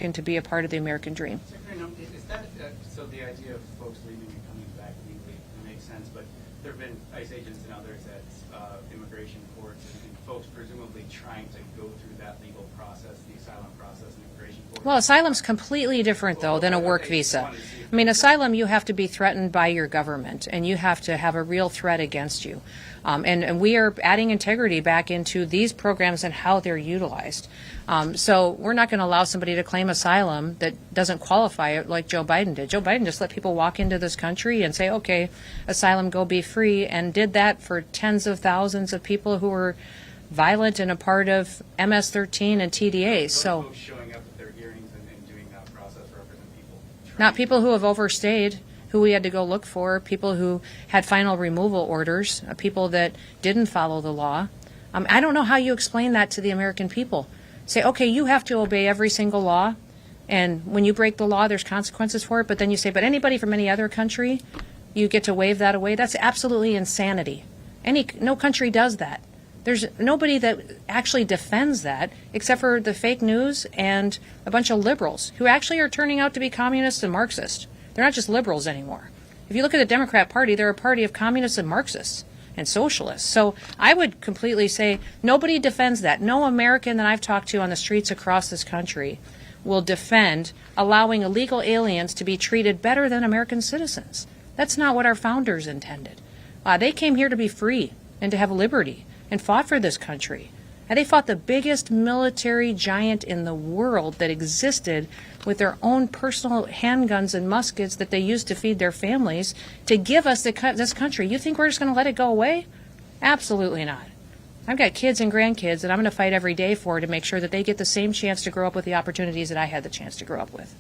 and to be a part of the American dream. Secretary Noem, is that so? The idea of folks leaving and coming back legally makes sense, but there have been ICE agents and others at immigration courts and folks presumably trying to go through that legal process, the asylum process, and immigration court. Well, asylum's completely different, though, than a work visa. I mean, asylum, you have to be threatened by your government, and you have to have a real threat against you. And we are adding integrity back into these programs and how they're utilized. So we're not going to allow somebody to claim asylum that doesn't qualify like Joe Biden did. Joe Biden just let people walk into this country and say, okay, asylum, go be free, and did that for tens of thousands of people who were violent and a part of MS-13 and TDAs. So folks showing up at their hearings and doing that process represent people. Not people who have overstayed, who we had to go look for, people who had final removal orders, people that didn't follow the law. I don't know how you explain that to the American people. Say, okay, you have to obey every single law, and when you break the law, there's consequences for it, but then you say, but anybody from any other country, you get to waive that away. That's absolutely insanity. No country does that. There's nobody that actually defends that except for the fake news and a bunch of liberals who actually are turning out to be communists and Marxists. They're not just liberals anymore. If you look at the Democrat Party, they're a party of communists and Marxists and socialists. So I would completely say nobody defends that. No American that I've talked to on the streets across this country will defend allowing illegal aliens to be treated better than American citizens. That's not what our founders intended. They came here to be free and to have liberty and fought for this country. And they fought the biggest military giant in the world that existed with their own personal handguns and muskets that they used to feed their families to give us this country. You think we're just going to let it go away? Absolutely not. I've got kids and grandkids that I'm going to fight every day for to make sure that they get the same chance to grow up with the opportunities that I had the chance to grow up with.